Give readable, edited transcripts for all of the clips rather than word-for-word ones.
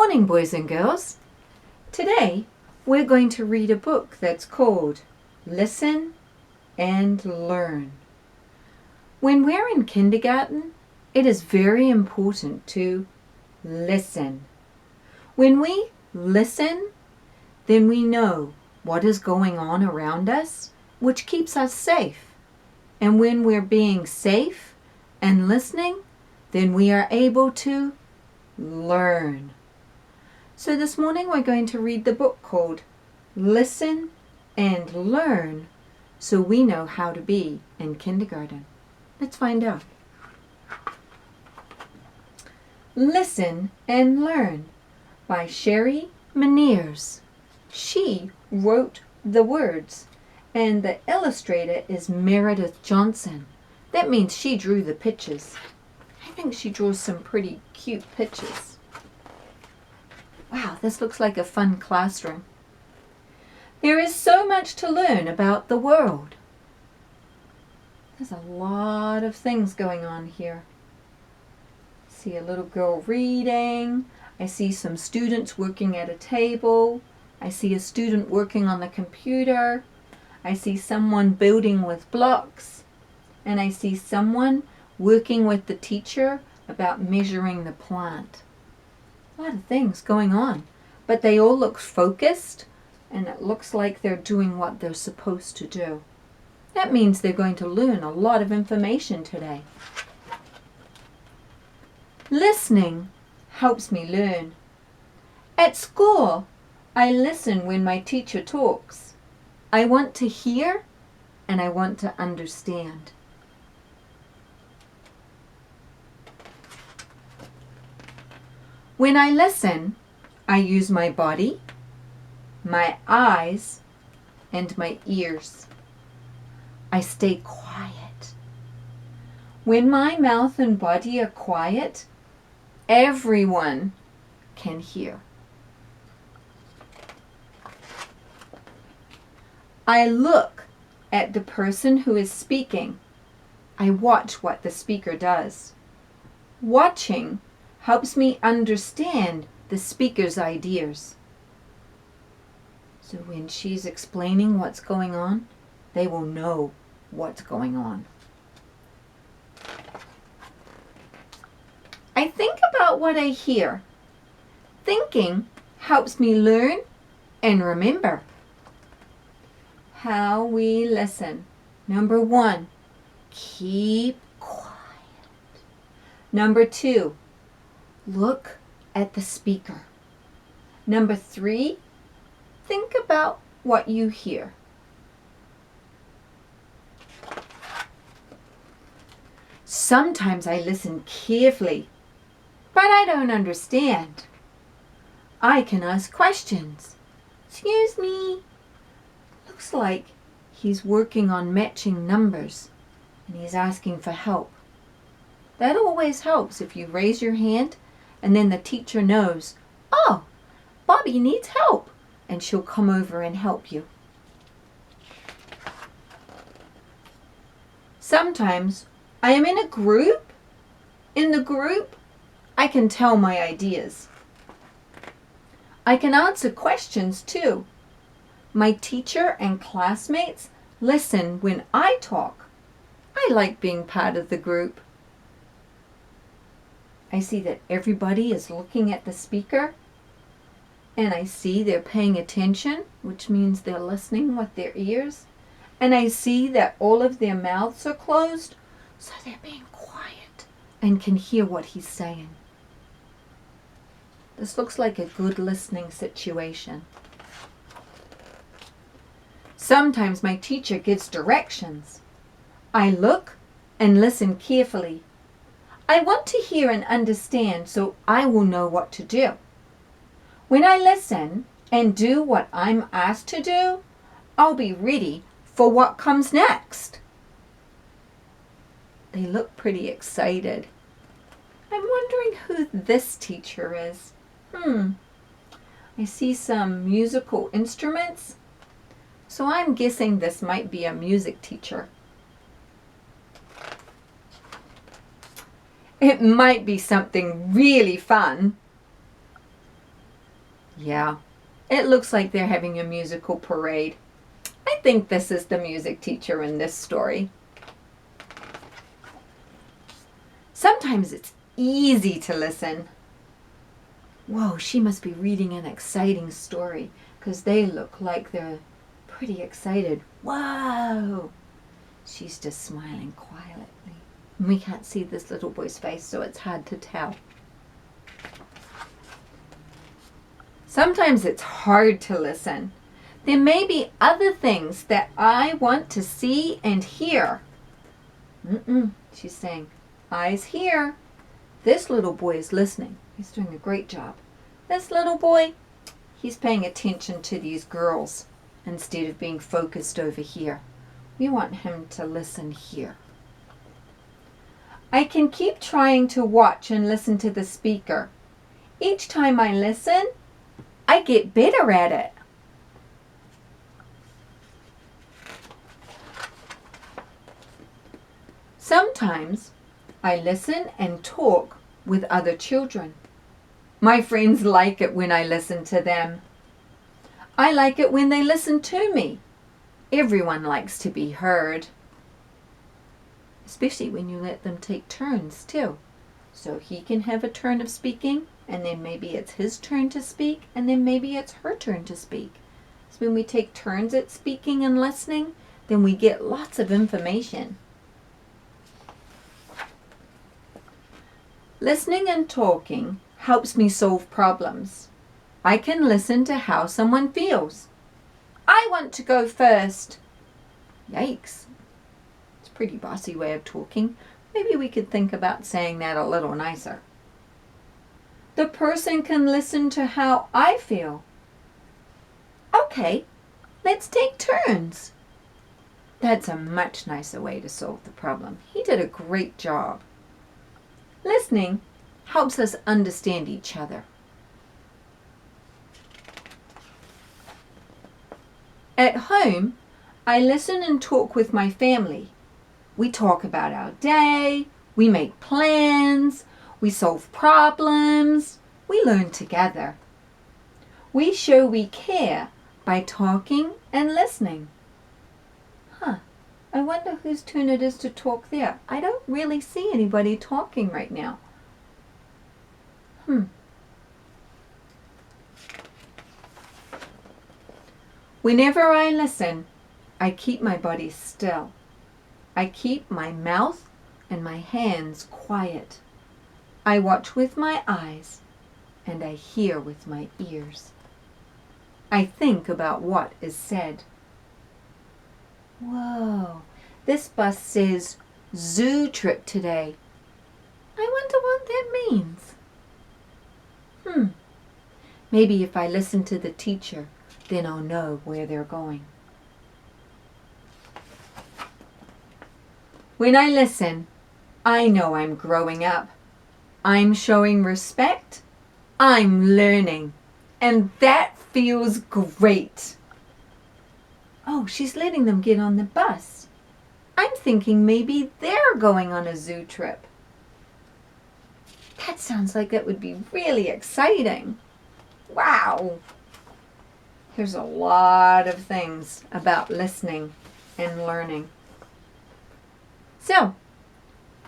morning, boys and girls. Today, we're going to read a book that's called Listen and Learn. When we're in kindergarten, it is very important to listen. When we listen, then we know what is going on around us, which keeps us safe. And when we're being safe and listening, then we are able to learn. So this morning we're going to read the book called Listen and Learn so we know how to be in kindergarten. Let's find out. Listen and Learn by Sherry Meneers. She wrote the words and the illustrator is Meredith Johnson. That means she drew the pictures. I think she draws some pretty cute pictures. Wow, this looks like a fun classroom. There is so much to learn about the world. There's a lot of things going on here. I see a little girl reading. I see some students working at a table. I see a student working on the computer. I see someone building with blocks. And I see someone working with the teacher about measuring the plant. A lot of things going on, but they all look focused and it looks like they're doing what they're supposed to do. That means they're going to learn a lot of information today. Listening helps me learn. At school, I listen when my teacher talks. I want to hear and I want to understand. When I listen, I use my body, my eyes, and my ears. I stay quiet. When my mouth and body are quiet, everyone can hear. I look at the person who is speaking. I watch what the speaker does. Watching helps me understand the speaker's ideas. So when she's explaining what's going on, they will know what's going on. I think about what I hear. Thinking helps me learn and remember. How we listen. Number 1, keep quiet. Number 2, look at the speaker. Number 3, think about what you hear. Sometimes I listen carefully, but I don't understand. I can ask questions. Excuse me. Looks like he's working on matching numbers and he's asking for help. That always helps if you raise your hand and then the teacher knows, oh, Bobby needs help, and she'll come over and help you. Sometimes I am in a group. In the group, I can tell my ideas. I can answer questions too. My teacher and classmates listen when I talk. I like being part of the group. I see that everybody is looking at the speaker, and I see they're paying attention, which means they're listening with their ears, and I see that all of their mouths are closed, so they're being quiet and can hear what he's saying. This looks like a good listening situation. Sometimes my teacher gives directions. I look and listen carefully. I want to hear and understand so I will know what to do. When I listen and do what I'm asked to do, I'll be ready for what comes next. They look pretty excited. I'm wondering who this teacher is. I see some musical instruments, so I'm guessing this might be a music teacher. It might be something really fun. Yeah, it looks like they're having a musical parade. I think this is the music teacher in this story. Sometimes it's easy to listen. Whoa, she must be reading an exciting story because they look like they're pretty excited. Whoa! She's just smiling quietly. We can't see this little boy's face, so it's hard to tell. Sometimes it's hard to listen. There may be other things that I want to see and hear. She's saying, eyes here. This little boy is listening. He's doing a great job. This little boy, he's paying attention to these girls instead of being focused over here. We want him to listen here. I can keep trying to watch and listen to the speaker. Each time I listen, I get better at it. Sometimes I listen and talk with other children. My friends like it when I listen to them. I like it when they listen to me. Everyone likes to be heard. Especially when you let them take turns too. So he can have a turn of speaking, and then maybe it's his turn to speak, and then maybe it's her turn to speak. So when we take turns at speaking and listening, then we get lots of information. Listening and talking helps me solve problems. I can listen to how someone feels. I want to go first. Yikes. It's a pretty bossy way of talking. Maybe we could think about saying that a little nicer. The person can listen to how I feel. Okay, let's take turns. That's a much nicer way to solve the problem. He did a great job. Listening helps us understand each other. At home, I listen and talk with my family. We talk about our day, we make plans, we solve problems, we learn together. We show we care by talking and listening. I wonder whose turn it is to talk there. I don't really see anybody talking right now. Whenever I listen, I keep my body still. I keep my mouth and my hands quiet. I watch with my eyes and I hear with my ears. I think about what is said. Whoa, this bus says zoo trip today. I wonder what that means. Maybe if I listen to the teacher, then I'll know where they're going. When I listen, I know I'm growing up. I'm showing respect. I'm learning. And that feels great. Oh, she's letting them get on the bus. I'm thinking maybe they're going on a zoo trip. That sounds like it would be really exciting. Wow. There's a lot of things about listening and learning. So,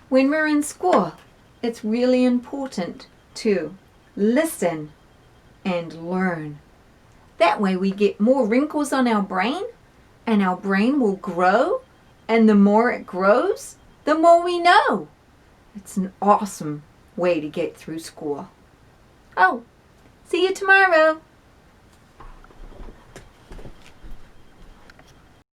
when we're in school, it's really important to listen and learn. That way we get more wrinkles on our brain, and our brain will grow, and the more it grows, the more we know. It's an awesome way to get through school. Oh, see you tomorrow.